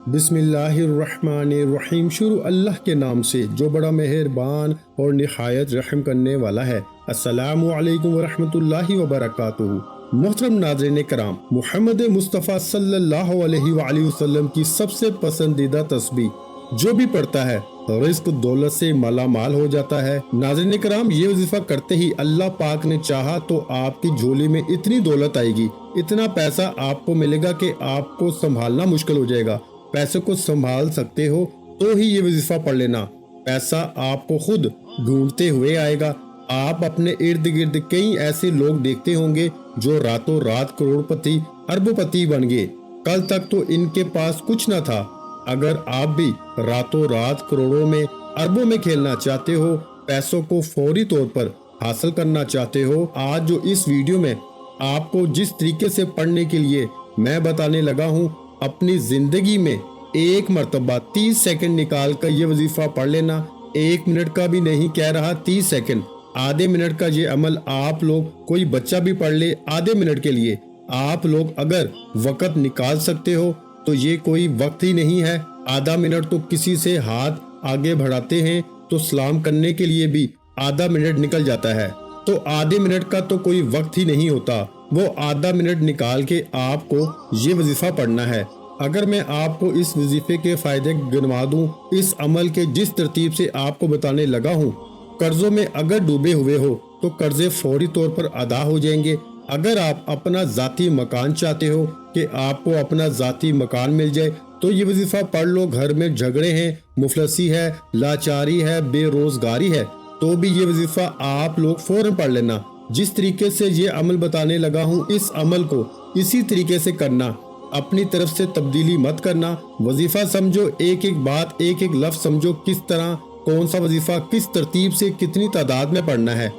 बिस्मिल्लाहिर्रहमानिर्रहीम। शुरू अल्लाह के नाम से जो बड़ा मेहरबान और निहायत रहम करने वाला है। अस्सलामु अलैकुम वरहमतुल्लाहि वबरकातुहू। मोहतरम नाज़रीन कराम, मोहम्मद मुस्तफ़ा सल्लल्लाहु अलैहि वसल्लम की सबसे पसंदीदा तस्बीह जो भी पढ़ता है रिस्क दौलत से माला माल हो जाता है। नाज़रीन कराम, ये वजीफा करते ही अल्लाह पाक ने चाहा तो आपकी झोली में इतनी दौलत आएगी, इतना पैसा आपको मिलेगा कि आपको संभालना मुश्किल हो जाएगा। पैसे को संभाल सकते हो तो ही ये वजीफा पढ़ लेना। पैसा आपको खुद ढूंढते हुए आएगा। आप अपने इर्द गिर्द कई ऐसे लोग देखते होंगे जो रातों रात करोड़पति अरबपति बन गए। कल तक तो इनके पास कुछ न था। अगर आप भी रातों रात करोड़ों में अरबों में खेलना चाहते हो, पैसों को फौरी तौर पर हासिल करना चाहते हो, आज जो इस वीडियो में आपको जिस तरीके से पढ़ने के लिए मैं बताने लगा हूँ, अपनी जिंदगी में एक मर्तबा 30 सेकंड निकाल कर ये वजीफा पढ़ लेना। 1 मिनट का भी नहीं कह रहा, 30 सेकंड, आधे मिनट का ये अमल आप लोग, कोई बच्चा भी पढ़ ले आधे मिनट के लिए, आप लोग अगर वक्त निकाल सकते हो तो ये कोई वक्त ही नहीं है। आधा मिनट तो किसी से हाथ आगे बढ़ाते हैं तो सलाम करने के लिए भी आधा मिनट निकल जाता है। तो आधे मिनट का तो कोई वक्त ही नहीं होता। वो आधा मिनट निकाल के आपको ये वजीफा पढ़ना है। अगर मैं आपको इस वजीफे के फायदे गिनवा दूं, इस अमल के जिस तरतीब से आपको बताने लगा हूं, कर्जों में अगर डूबे हुए हो तो कर्जे फौरी तौर पर अदा हो जाएंगे। अगर आप अपना जाती मकान चाहते हो कि आपको अपना जाती मकान मिल जाए तो ये वजीफा पढ़ लो। घर में झगड़े हैं, मुफलसी है, लाचारी है, बेरोजगारी है, तो भी ये वजीफा आप लोग फौरन पढ़ लेना। जिस तरीके से ये अमल बताने लगा हूँ, इस अमल को इसी तरीके से करना। अपनी तरफ से तब्दीली मत करना। वजीफा समझो, एक एक बात, एक एक लफ्ज समझो, किस तरह कौन सा वजीफा किस तरतीब से कितनी तादाद में पढ़ना है,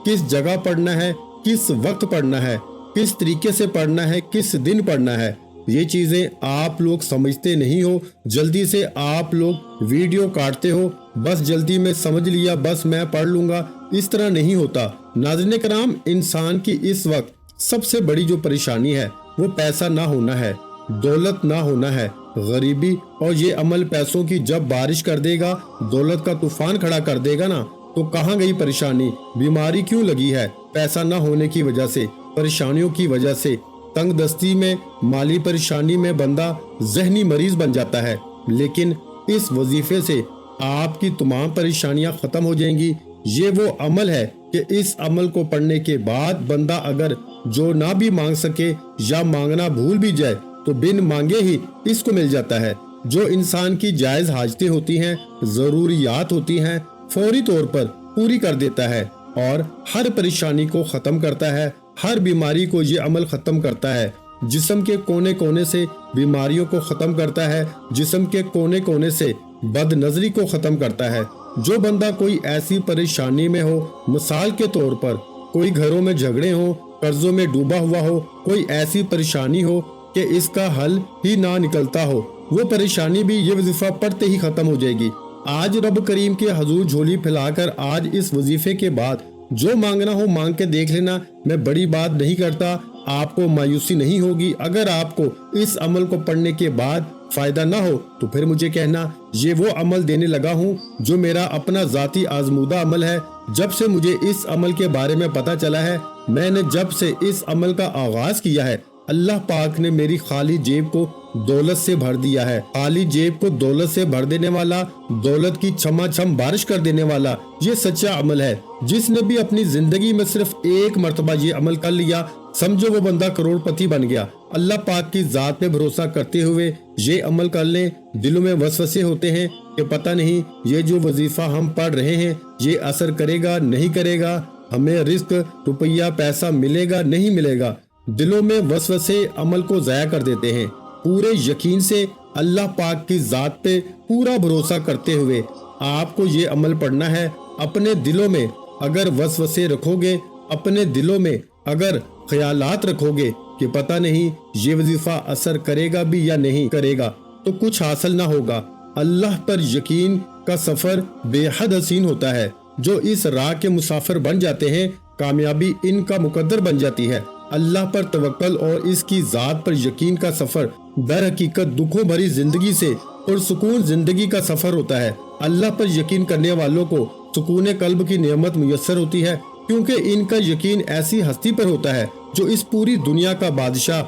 किस जगह पढ़ना है, किस वक्त पढ़ना है, किस तरीके से पढ़ना है, किस दिन पढ़ना है। ये चीजें आप लोग समझते नहीं हो। जल्दी से आप लोग वीडियो काटते हो, बस जल्दी में समझ लिया, बस मैं पढ़ लूंगा। इस तरह नहीं होता। नाज़रीन कराम, इंसान की इस वक्त सबसे बड़ी जो परेशानी है वो पैसा ना होना है, दौलत ना होना है, गरीबी। और ये अमल पैसों की जब बारिश कर देगा, दौलत का तूफान खड़ा कर देगा ना, तो कहाँ गई परेशानी? बीमारी क्यों लगी है? पैसा ना होने की वजह से, परेशानियों की वजह से, तंग दस्ती में, माली परेशानी में बंदा जहनी मरीज बन जाता है। लेकिन इस वजीफे से आपकी तमाम परेशानियां खत्म हो जाएंगी। ये वो अमल है कि इस अमल को पढ़ने के बाद बंदा अगर जो ना भी मांग सके या मांगना भूल भी जाए तो बिन मांगे ही इसको मिल जाता है। जो इंसान की जायज हाजतें होती हैं, जरूरियात होती हैं, फौरी तौर पर पूरी कर देता है और हर परेशानी को खत्म करता है। हर बीमारी को ये अमल खत्म करता है। जिस्म के कोने कोने से बीमारियों को खत्म करता है। जिस्म के कोने कोने से बदनजरी को खत्म करता है। जो बंदा कोई ऐसी परेशानी में हो, मिसाल के तौर पर कोई घरों में झगड़े हो, कर्जों में डूबा हुआ हो, कोई ऐसी परेशानी हो कि इसका हल ही ना निकलता हो, वो परेशानी भी ये वजीफा पढ़ते ही खत्म हो जाएगी। आज रब करीम के हजूर झोली फैलाकर आज इस वजीफे के बाद जो मांगना हो मांग के देख लेना। मैं बड़ी बात नहीं करता, आपको मायूसी नहीं होगी। अगर आपको इस अमल को पढ़ने के बाद फायदा ना हो तो फिर मुझे कहना। ये वो अमल देने लगा हूँ जो मेरा अपना जाती आजमूदा अमल है। जब से मुझे इस अमल के बारे में पता चला है, मैंने जब से इस अमल का आगाज किया है, अल्लाह पाक ने मेरी खाली जेब को दौलत से भर दिया है। खाली जेब को दौलत से भर देने वाला, दौलत की छमाछम बारिश कर देने वाला, ये सच्चा अमल है। जिसने भी अपनी जिंदगी में सिर्फ एक मर्तबा ये अमल कर लिया, समझो वो बंदा करोड़पति बन गया। अल्लाह पाक की जात पे भरोसा करते हुए ये अमल कर लें। दिलों में वसवसे होते हैं कि पता नहीं ये जो वजीफा हम पढ़ रहे हैं ये असर करेगा नहीं करेगा, हमें रिस्क रुपया पैसा मिलेगा नहीं मिलेगा। दिलों में वसवसे अमल को ज़ाया कर देते हैं। पूरे यकीन से अल्लाह पाक की जात पे पूरा भरोसा करते हुए आपको ये अमल पढ़ना है। अपने दिलों में अगर वसवसे रखोगे, अपने दिलों में अगर ख्यालात रखोगे कि पता नहीं ये वजीफा असर करेगा भी या नहीं करेगा, तो कुछ हासिल ना होगा। अल्लाह पर यकीन का सफर बेहद हसीन होता है। जो इस राह के मुसाफिर बन जाते हैं, कामयाबी इनका मुकद्दर बन जाती है। अल्लाह पर तवक्कल और इसकी जात पर यकीन का सफर दर हकीकत दुखों भरी जिंदगी से पुरसुकून जिंदगी का सफर होता है। अल्लाह पर यकीन करने वालों को सुकून कल्ब की नेमत मुयस्सर होती है, क्योंकि इनका यकीन ऐसी हस्ती पर होता है जो इस पूरी दुनिया का बादशाह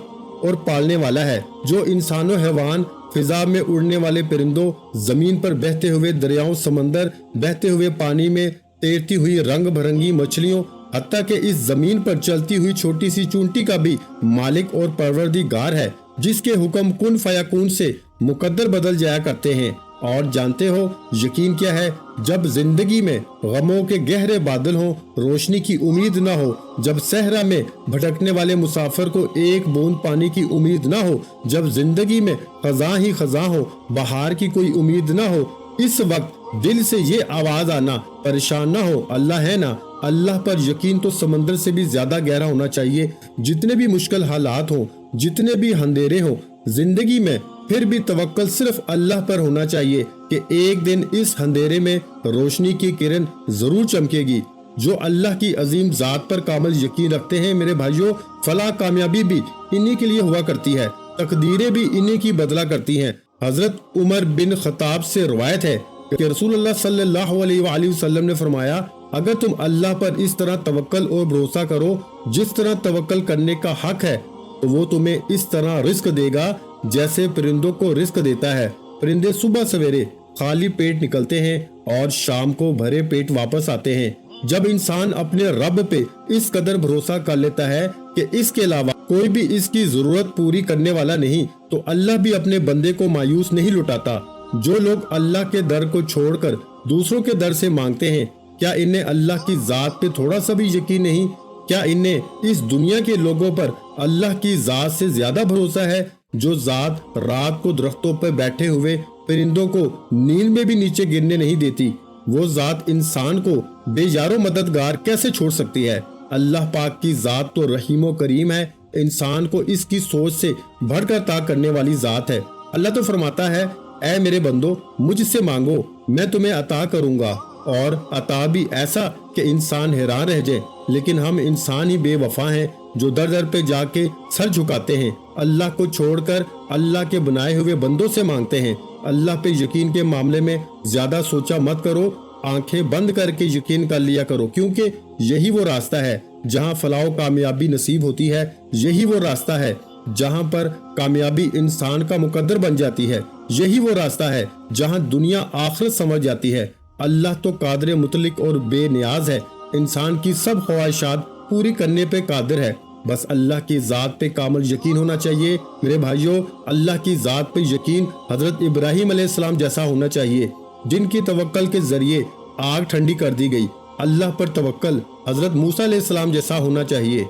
और पालने वाला है, जो इंसानों, हैवान, फिजा में उड़ने वाले परिंदों, जमीन पर बहते हुए दरियाओं, समंदर, बहते हुए पानी में तैरती हुई रंग भरंगी मछलियों, हत्ता कि इस जमीन पर चलती हुई छोटी सी चूंटी का भी मालिक और परवरदिगार है, जिसके हुक्म कुन फयाकून से मुकद्दर बदल जाया करते हैं। और जानते हो यकीन क्या है? जब जिंदगी में गमों के गहरे बादल हों, रोशनी की उम्मीद ना हो, जब सहरा में भटकने वाले मुसाफिर को एक बूंद पानी की उम्मीद ना हो, जब जिंदगी में खजा ही खजा हो, बहार की कोई उम्मीद ना हो, इस वक्त दिल से ये आवाज आना, परेशान ना हो, अल्लाह है ना। अल्लाह पर यकीन तो समंदर से भी ज्यादा गहरा होना चाहिए। जितने भी मुश्किल हालात हो, जितने भी अंधेरे हो जिंदगी में, फिर भी तवक्कल सिर्फ अल्लाह पर होना चाहिए कि एक दिन इस अंधेरे में रोशनी की किरण जरूर चमकेगी। जो अल्लाह की अजीम जात पर कामिल यकीन रखते हैं मेरे भाइयों, फलाह कामयाबी भी इन्हीं के लिए हुआ करती है, तकदीरें भी इन्हीं की बदला करती हैं। हजरत उमर बिन खताब से रवायत है कि रसूलुल्लाह सल्लल्लाहु अलैहि वसल्लम ने फरमाया, अगर तुम अल्लाह पर इस तरह तवक्कल और भरोसा करो जिस तरह तवक्कल करने का हक है, तो वो तुम्हें इस तरह रिस्क देगा जैसे परिंदों को रिस्क देता है। परिंदे सुबह सवेरे खाली पेट निकलते हैं और शाम को भरे पेट वापस आते हैं। जब इंसान अपने रब पे इस कदर भरोसा कर लेता है कि इसके अलावा कोई भी इसकी जरूरत पूरी करने वाला नहीं, तो अल्लाह भी अपने बंदे को मायूस नहीं लुटाता। जो लोग अल्लाह के दर को छोड़कर दूसरों के दर से मांगते हैं, क्या इन्हें अल्लाह की जात पे थोड़ा सा भी यकीन नहीं? क्या इन्हें इस दुनिया के लोगों पर अल्लाह की जात से ज्यादा भरोसा है? जो जात रात को दरख्तों पर बैठे हुए परिंदों को नींद में भी नीचे गिरने नहीं देती, वो जात इंसान को बेयारो मददगार कैसे छोड़ सकती है? अल्लाह पाक की जात तो रहीमो करीम है, इंसान को इसकी सोच से बढ़कर ता करने वाली जात है। अल्लाह तो फरमाता है, ऐ मेरे बंदो मुझसे मांगो मैं तुम्हें अता करूंगा, और अता भी ऐसा कि इंसान हैरान रह जाए। लेकिन हम इंसान ही बेवफा हैं जो दर दर पे जाके सर झुकाते हैं, अल्लाह को छोड़कर अल्लाह के बनाए हुए बंदों से मांगते हैं। अल्लाह पे यकीन के मामले में ज्यादा सोचा मत करो, आंखें बंद करके यकीन कर लिया करो, क्योंकि यही वो रास्ता है जहां फलाह कामयाबी नसीब होती है। यही वो रास्ता है जहां पर कामयाबी इंसान का मुकद्दर बन जाती है। यही वो रास्ता है जहां दुनिया आखिरत समझ जाती है। अल्लाह तो कादिर मुतलिक और बेनियाज है, इंसान की सब ख्वाहिशात पूरी करने पे कादिर है। बस अल्लाह की जात पे कामिल यकीन होना चाहिए मेरे भाइयों। अल्लाह की जात पे यकीन हजरत इब्राहिम अलैहिस्सलाम जैसा होना चाहिए, जिनकी तवक्कल के जरिए आग ठंडी कर दी गई। अल्लाह पर तवक्कल हजरत मूसा अलैहिस्सलाम जैसा होना चाहिए,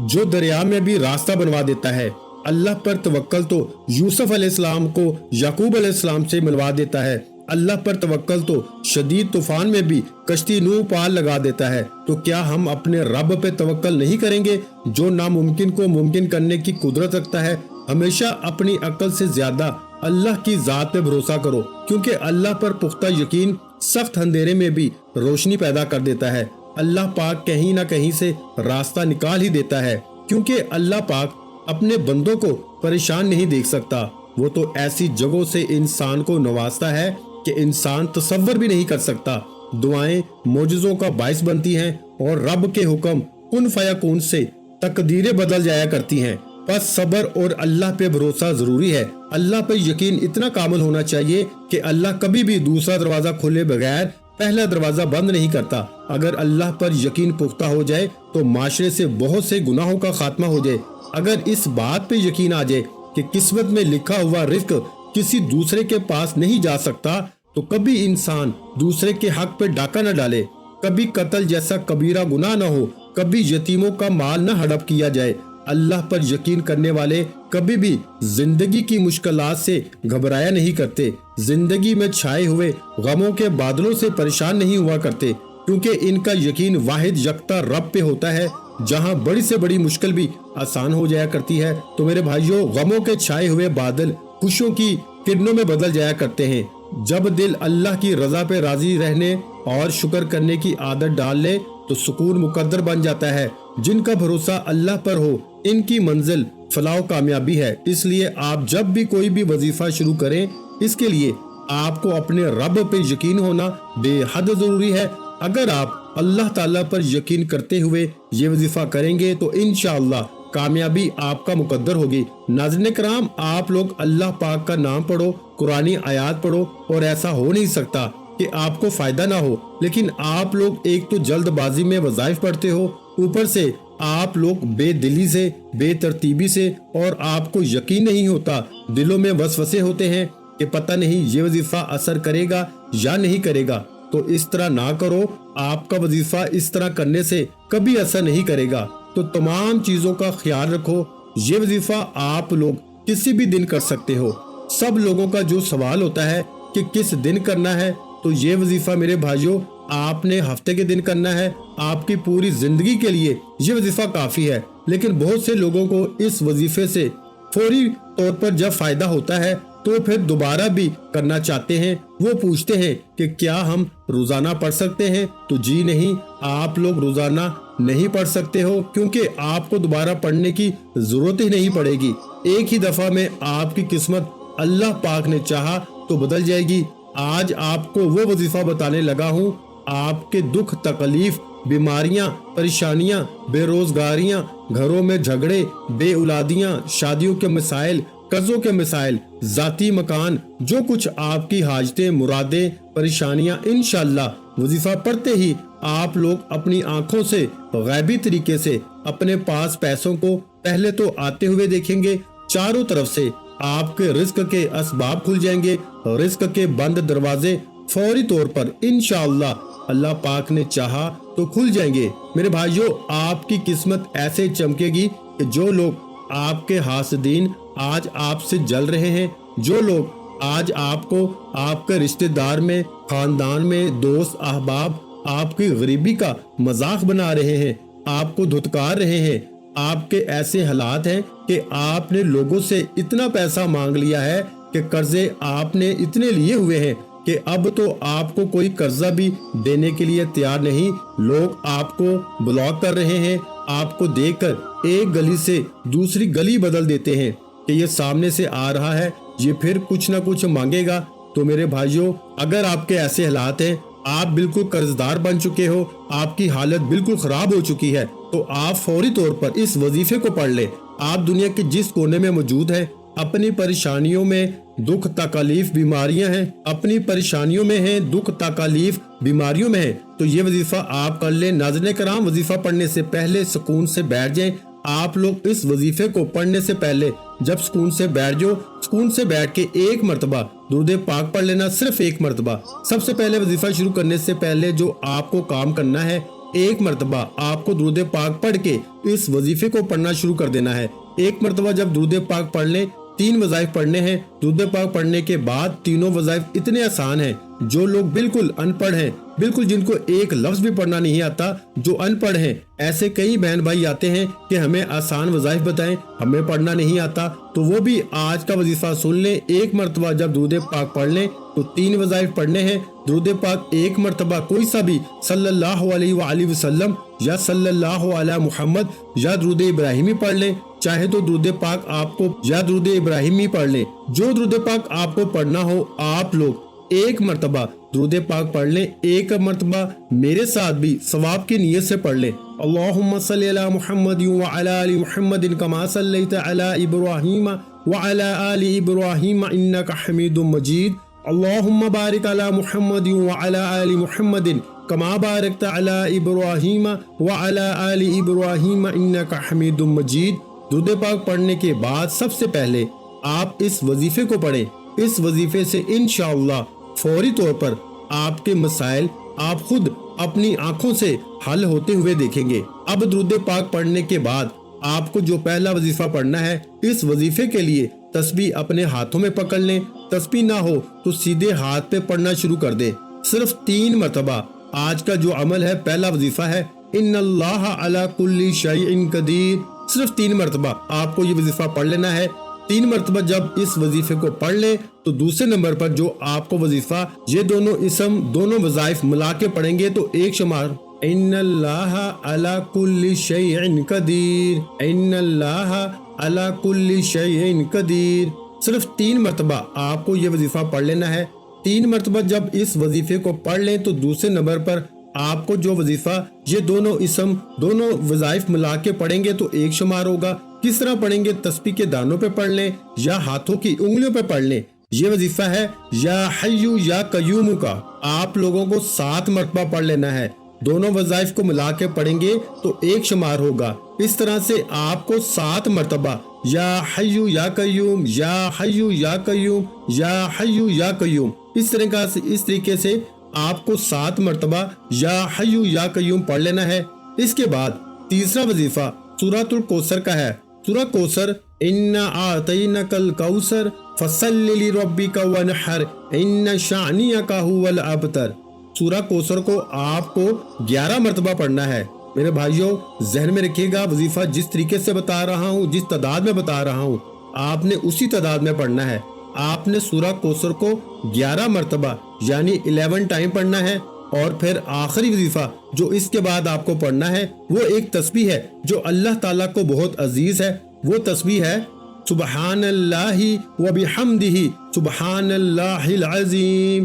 जो दरिया में भी रास्ता बनवा देता है। अल्लाह पर तवक्कल तो यूसुफ अलैहिस्सलाम को याकूब अलैहिस्सलाम से मिलवा देता है। अल्लाह पर तवक्कल तो शदीद तूफान में भी कश्ती नूह पार लगा देता है। तो क्या हम अपने रब पे तवक्कल नहीं करेंगे, जो नामुमकिन को मुमकिन करने की कुदरत रखता है? हमेशा अपनी अक्ल से ज्यादा अल्लाह की जात पे भरोसा करो, क्योंकि अल्लाह पर पुख्ता यकीन सख्त अंधेरे में भी रोशनी पैदा कर देता है। अल्लाह पाक कहीं ना कहीं से रास्ता निकाल ही देता है, क्योंकि अल्लाह पाक अपने बंदों को परेशान नहीं देख सकता। वो तो ऐसी जगहों से इंसान को नवाजता है कि इंसान तसव्वुर भी नहीं कर सकता। दुआएं मोजज़ों का बाइस बनती हैं और रब के हुक्म कुन फयाकून से तकदीरें बदल जाया करती हैं। बस सब्र और अल्लाह पे भरोसा जरूरी है। अल्लाह पे यकीन इतना कामिल होना चाहिए कि अल्लाह कभी भी दूसरा दरवाजा खोले बगैर पहला दरवाजा बंद नहीं करता। अगर अल्लाह पर यकीन पुख्ता हो जाए तो माशरे से बहुत से गुनाहों का खात्मा हो जाए। अगर इस बात पे यकीन आ जाए कि किस्मत में लिखा हुआ रिस्क किसी दूसरे के पास नहीं जा सकता, तो कभी इंसान दूसरे के हक पे डाका न डाले, कभी कत्ल जैसा कबीरा गुनाह न हो, कभी यतीमों का माल न हड़प किया जाए। अल्लाह पर यकीन करने वाले कभी भी जिंदगी की मुश्किलात से घबराया नहीं करते, जिंदगी में छाए हुए गमों के बादलों से परेशान नहीं हुआ करते, क्योंकि इनका यकीन वाहिद यकता रब पे होता है, जहां बड़ी से बड़ी मुश्किल भी आसान हो जाया करती है। तो मेरे भाइयों, गमों के छाए हुए बादल खुशियों की किरणों में बदल जाया करते हैं। जब दिल अल्लाह की रजा पे राजी रहने और शुक्र करने की आदत डाल ले तो सुकून मुकद्दर बन जाता है। जिनका भरोसा अल्लाह पर हो, इनकी मंजिल فلاح و کامیابی ہے۔ اس لیے آپ جب بھی کوئی بھی وظیفہ شروع کریں، اس کے لیے آپ کو اپنے رب پہ یقین ہونا بے حد ضروری ہے۔ اگر آپ اللہ تعالیٰ پر یقین کرتے ہوئے یہ وظیفہ کریں گے تو انشاءاللہ کامیابی آپ کا مقدر ہوگی۔ ناظرین کرام، آپ لوگ اللہ پاک کا نام پڑھو، قرآنی آیات پڑھو، اور ایسا ہو نہیں سکتا کہ آپ کو فائدہ نہ ہو، لیکن آپ لوگ ایک تو جلد بازی میں وظائف پڑھتے ہو، اوپر سے آپ لوگ بے دلی سے، بے ترتیبی سے، اور آپ کو یقین نہیں ہوتا، دلوں میں وسوسے ہوتے ہیں کہ پتہ نہیں یہ وظیفہ اثر کرے گا یا نہیں کرے گا۔ تو اس طرح نہ کرو، آپ کا وظیفہ اس طرح کرنے سے کبھی اثر نہیں کرے گا۔ تو تمام چیزوں کا خیال رکھو۔ یہ وظیفہ آپ لوگ کسی بھی دن کر سکتے ہو۔ سب لوگوں کا جو سوال ہوتا ہے کہ کس دن کرنا ہے، تو یہ وظیفہ میرے بھائیوں آپ نے ہفتے کے دن کرنا ہے، آپ کی پوری زندگی کے لیے یہ وظیفہ کافی ہے۔ لیکن بہت سے لوگوں کو اس وظیفے سے فوری طور پر جب فائدہ ہوتا ہے تو پھر دوبارہ بھی کرنا چاہتے ہیں۔ وہ پوچھتے ہیں کہ کیا ہم روزانہ پڑھ سکتے ہیں؟ تو جی نہیں، آپ لوگ روزانہ نہیں پڑھ سکتے ہو، کیونکہ آپ کو دوبارہ پڑھنے کی ضرورت ہی نہیں پڑے گی۔ ایک ہی دفعہ میں آپ کی قسمت اللہ پاک نے چاہا تو بدل جائے گی۔ آج آپ کو وہ وظیفہ بتانے لگا ہوں، آپ کے دکھ تکلیف، بیماریاں، پریشانیاں، بے روزگاریاں، گھروں میں جھگڑے، بے اولادیاں، شادیوں کے مسائل، قرضوں کے مسائل، ذاتی مکان، جو کچھ آپ کی حاجتیں، مرادیں، پریشانیاں، انشاءاللہ وظیفہ پڑھتے ہی آپ لوگ اپنی آنکھوں سے غیبی طریقے سے اپنے پاس پیسوں کو پہلے تو آتے ہوئے دیکھیں گے، چاروں طرف سے آپ کے رزق کے اسباب کھل جائیں گے، رزق کے بند دروازے فوری طور پر انشاءاللہ اللہ پاک نے چاہا تو کھل جائیں گے۔ میرے بھائیوں، آپ کی قسمت ایسے چمکے گی کہ جو لوگ آپ کے حاسدین آج آپ سے جل رہے ہیں، جو لوگ آج آپ کو آپ کے رشتہ دار میں، خاندان میں، دوست احباب آپ کی غریبی کا مذاق بنا رہے ہیں، آپ کو دھتکار رہے ہیں، آپ کے ایسے حالات ہیں کہ آپ نے لوگوں سے اتنا پیسہ مانگ لیا ہے کہ قرضے آپ نے اتنے لیے ہوئے ہیں کہ اب تو آپ کو کوئی قرضہ بھی دینے کے لیے تیار نہیں۔ لوگ آپ کو بلاک کر رہے ہیں، آپ کو دیکھ کر ایک گلی سے دوسری گلی بدل دیتے ہیں کہ یہ سامنے سے آ رہا ہے، یہ پھر کچھ نہ کچھ مانگے گا۔ تو میرے بھائیوں، اگر آپ کے ایسے حالات ہیں، آپ بالکل قرضدار بن چکے ہو، آپ کی حالت بالکل خراب ہو چکی ہے، تو آپ فوری طور پر اس وظیفے کو پڑھ لیں۔ آپ دنیا کے جس کونے میں موجود ہیں، اپنی پریشانیوں میں، دکھ تکلیف، بیماریاں ہیں، اپنی پریشانیوں میں ہیں، دکھ تکلیف، بیماریوں میں ہیں، تو یہ وظیفہ آپ کر لیں۔ ناظرین کرام، وظیفہ پڑھنے سے پہلے سکون سے بیٹھ جائیں۔ آپ لوگ اس وظیفے کو پڑھنے سے پہلے جب سکون سے بیٹھ جاؤ، سکون سے بیٹھ کے ایک مرتبہ درود پاک پڑھ لینا، صرف ایک مرتبہ۔ سب سے پہلے وظیفہ شروع کرنے سے پہلے جو آپ کو کام کرنا ہے، ایک مرتبہ آپ کو درود پاک پڑھ کے اس وظیفے کو پڑھنا شروع کر دینا ہے۔ ایک مرتبہ جب درود پاک پڑھ لیں، 3 وظائف پڑھنے ہیں۔ درود پاک پڑھنے کے بعد تینوں وظائف اتنے آسان ہیں، جو لوگ بالکل ان پڑھ ہیں، بالکل جن کو ایک لفظ بھی پڑھنا نہیں آتا، جو ان پڑھ ہیں، ایسے کئی بہن بھائی آتے ہیں کہ ہمیں آسان وظائف بتائیں، ہمیں پڑھنا نہیں آتا، تو وہ بھی آج کا وظیفہ سن لیں۔ ایک مرتبہ جب درود پاک پڑھ لیں تو 3 وظائف پڑھنے ہیں۔ درود پاک ایک مرتبہ کوئی سا بھی صلی اللہ علیہ وآلہ وسلم یا صلی اللہ علی محمد یا درود ابراہیمی پڑھ لیں، چاہے تو درود پاک آپ کو یا درود ابراہیمی پڑھ لیں، جو درود پاک آپ کو پڑھنا ہو آپ لوگ ایک مرتبہ درود پاک پڑھ لیں۔ ایک مرتبہ میرے ساتھ بھی ثواب کی نیت سے پڑھ لیں۔ اللہم صلی علی محمد وعلی آل محمد کما صلیت علی ابراہیم وعلی آل ابراہیم انک حمید مجید۔ اللہم بارک علی محمد وعلی آل محمد کما بارکت علی ابراہیم وعلی آل ابراہیم انک حمید مجید۔ درود پاک پڑھنے کے بعد سب سے پہلے آپ اس وظیفے کو پڑھیں۔ اس وظیفے سے انشاءاللہ فوری طور پر آپ کے مسائل آپ خود اپنی آنکھوں سے حل ہوتے ہوئے دیکھیں گے۔ اب درود پاک پڑھنے کے بعد آپ کو جو پہلا وظیفہ پڑھنا ہے، اس وظیفے کے لیے تسبیح اپنے ہاتھوں میں پکڑ لیں۔ تسبیح نہ ہو تو سیدھے ہاتھ پہ پڑھنا شروع کر دیں۔ صرف 3 مرتبہ آج کا جو عمل ہے، پہلا وظیفہ ہے ان اللہ علی کل شیء قدیر، صرف 3 مرتبہ آپ کو یہ وظیفہ پڑھ لینا ہے۔ 3 مرتبہ جب اس وظیفے کو پڑھ لیں تو دوسرے نمبر پر جو آپ کو وظیفہ، یہ دونوں اسم، دونوں وظائف ملا کے پڑھیں گے تو ایک شمار، ان اللہ علی کل شیء قدیر، ان اللہ अला कुल्ली शैइन कदीर। सिर्फ 3 मरतबा आपको ये वजीफा पढ़ लेना है। 3 मरतबा जब इस वजीफे को पढ़ लें तो दूसरे नंबर पर आपको जो वजीफा ये दोनों इसम दोनों वज़ाइफ मिला के पढ़ेंगे तो एक शुमार होगा। किस तरह पढ़ेंगे? तस्बीह के दानों पे पढ़ लें या हाथों की उंगलियों पे पढ़ लें। ये वजीफा है या हय्यू या कय्यूम का। आप लोगों को 7 मरतबा पढ़ लेना है। दोनों वज़ाइफ को मिला के पढ़ेंगे तो एक शुमार होगा। इस तरह से आपको 7 मरतबा या हय्यू या कय्यूम, या हय्यू या कय्यूम, या हय्यू या कय्यूम, इस तरीके से आपको 7 मरतबा या हय्यू या कय्यूम पढ़ लेना है। इसके बाद तीसरा वजीफा सूरतुल कौसर का है। सूरह कौसर, इन्ना आतैनकल कौसर फसल्लि लिरब्बिका वनहर इन्ना शानियका हुवल अबतर। सूरह कौसर को आपको 11 मरतबा पढ़ना है। मेरे भाइयों, जहन में रखिएगा, वजीफा जिस तरीके से बता रहा हूँ, जिस तादाद में बता रहा हूँ, आपने उसी तादाद में पढ़ना है। आपने सूरह कौसर को 11 मरतबा यानी 11 टाइम पढ़ना है। और फिर आखिरी वजीफा जो इसके बाद आपको पढ़ना है वो एक तस्बीह है जो अल्लाह ताला को बहुत अजीज है। वो तस्बीह है सुबहानल्लाहि व बिहम्दिही सुबहानल्लाहिल अज़ीम,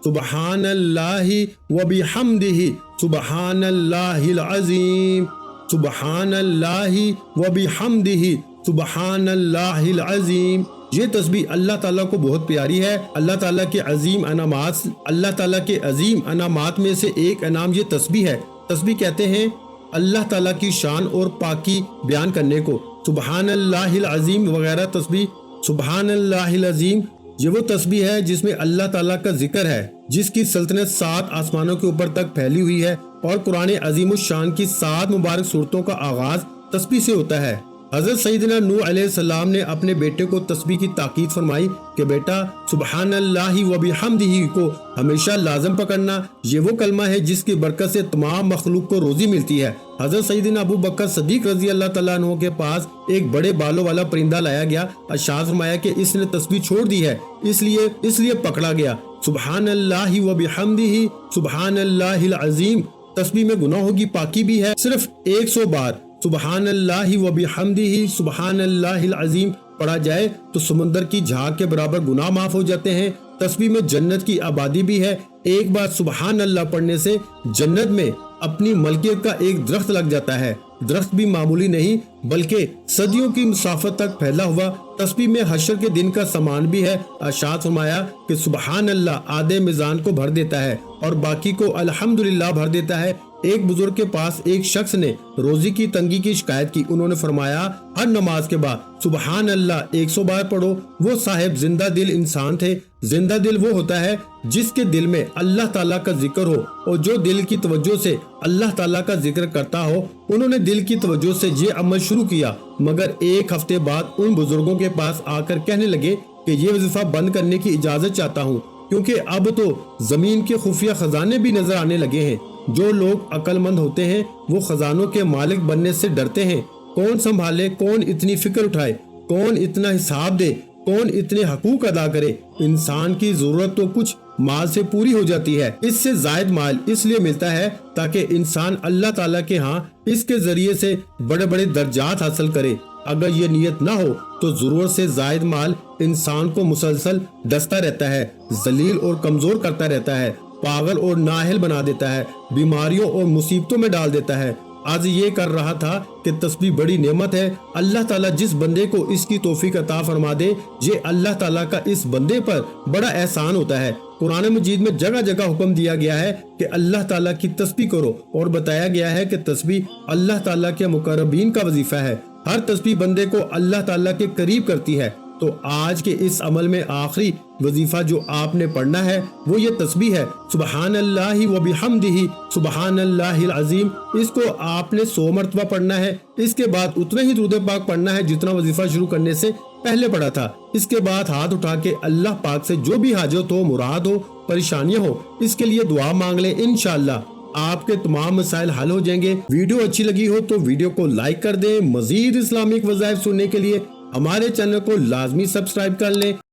सुबहानल्लाहि व बिहम्दिही सुबहानल्लाहिल अज़ीम, सुबहानल्लाहि व बिहम्दिही सुबहानल्लाहिल अज़ीम। ये तस्बीह अल्लाह ताला को बहुत प्यारी है। अल्लाह ताला के अजीम अनामात में से एक इनाम ये तस्बीह है। तस्बीह कहते हैं अल्लाह ताला की शान और पाकी बयान करने को। सुबहानल्लाहिल अज़ीम वगैरह तस्बीह। सुबहानल्लाहिल अज़ीम ये वो तस्बीह है जिसमें अल्लाह ताला का जिक्र है, जिसकी सल्तनत 7 आसमानों के ऊपर तक फैली हुई है। और कुरान अज़ीम शान की 7 मुबारक सूरतों का आगाज तस्बीह से होता है। हज़रत सैयदना नूह अलैहिस्सलाम ने अपने बेटे को तस्बीह की ताकीद फरमाई कि बेटा सुबहानल्लाहि व बिहम्दिही को हमेशा लाज़म पकड़ना। ये वो कलमा है जिसकी बरकत से तमाम मखलूक को रोजी मिलती है। हज़रत सैयदना अबू बकर सदीक रज़ी अल्लाह तआला अन्हु के पास एक बड़े बालों वाला परिंदा लाया गया। अर्शाद फरमाया कि इसने तस्बीह छोड़ दी है, इसलिए पकड़ा गया। सुबहानल्लाहि व बिहम्दिही सुबहानल्लाहिल अज़ीम तस्बीह में गुनाहों की पाकी भी है। सिर्फ 100 बार सुबहानल्लाहि व बिहम्दिही सुबहानल्लाहिल अज़ीम पढ़ा जाए तो समुंदर की झाग के बराबर गुनाह माफ हो जाते हैं। तस्बीह में जन्नत की आबादी भी है। एक बार सुबहान अल्लाह पढ़ने से जन्नत में अपनी मलकियत का एक दरख्त लग जाता है। दरख्त भी मामूली नहीं बल्कि सदियों की मुसाफत तक फैला हुआ। तस्बीह में हशर के दिन का सामान भी है। अर्शाद फरमाया कि सुबहान अल्लाह आधे मिजान को भर देता है और बाकी को अल्हम्दुलिल्लाह भर देता है। एक बुजुर्ग के पास एक शख्स ने रोजी की तंगी की शिकायत की। उन्होंने फरमाया हर नमाज के बाद सुबहान अल्लाह 100 बार पढ़ो। वो साहिब जिंदा दिल इंसान थे। जिंदा दिल वो होता है जिसके दिल में अल्लाह ताला का जिक्र हो और जो दिल की तवज्जो से अल्लाह ताला का जिक्र करता हो। उन्होंने दिल की तवज्जो से ये अमल शुरू किया, मगर एक हफ्ते बाद उन बुजुर्गों के पास आकर कहने लगे कि ये वजीफा बंद करने की इजाजत चाहता हूँ, क्योंकि अब तो जमीन के खुफिया खजाने भी नजर आने लगे हैं। जो लोग अक्लमंद होते हैं वो खजानों के मालिक बनने से डरते हैं। कौन संभाले, कौन इतनी फिक्र उठाए, कौन इतना हिसाब दे, कौन इतने हकूक अदा करे। इंसान की जरूरत तो कुछ माल से पूरी हो जाती है। इससे जायद माल इसलिए मिलता है ताकि इंसान अल्लाह ताला के यहाँ इसके जरिए से बड़े बड़े दर्जात हासिल करे। अगर ये नियत ना हो तो जरूरत से जायद माल इंसान को मुसलसल डसता रहता है, जलील और कमजोर करता रहता है, पागल और नाअहल बना देता है, बीमारियों और मुसीबतों में डाल देता है। आज ये कर रहा था कि तस्बीह बड़ी नेमत है। अल्लाह ताला जिस बंदे को इसकी तौफीक अता फरमा दे, ये अल्लाह ताला का इस बंदे पर बड़ा एहसान होता है। कुरान मजीद में जगह जगह हुक्म दिया गया है कि अल्लाह ताला की तस्बीह करो और बताया गया है कि तस्बीह अल्लाह ताला के मुकर्रबीन का वजीफा है। हर तस्बीह बंदे को अल्लाह ताला के करीब करती है। तो आज के इस अमल में आखिरी वजीफा जो आपने पढ़ना है वो ये तस्बीह है सुबहानल्लाहि व बिहम्दिही सुबहानल्लाहिल अज़ीम। इसको आपने 100 मरतबा पढ़ना है। इसके बाद उतना ही दुरूद पाक पढ़ना है जितना वजीफा शुरू करने से पहले पढ़ा था। इसके बाद हाथ उठा के अल्लाह पाक से जो भी हाजत हो, मुराद हो, परेशानियां हो, इसके लिए दुआ मांग लें। इंशाअल्लाह आपके तमाम मसाइल हल हो जाएंगे। वीडियो अच्छी लगी हो तो वीडियो को लाइक कर दें। मजीद इस्लामिक वज़ाइफ सुनने के लिए हमारे चैनल को लाजमी सब्सक्राइब कर लें।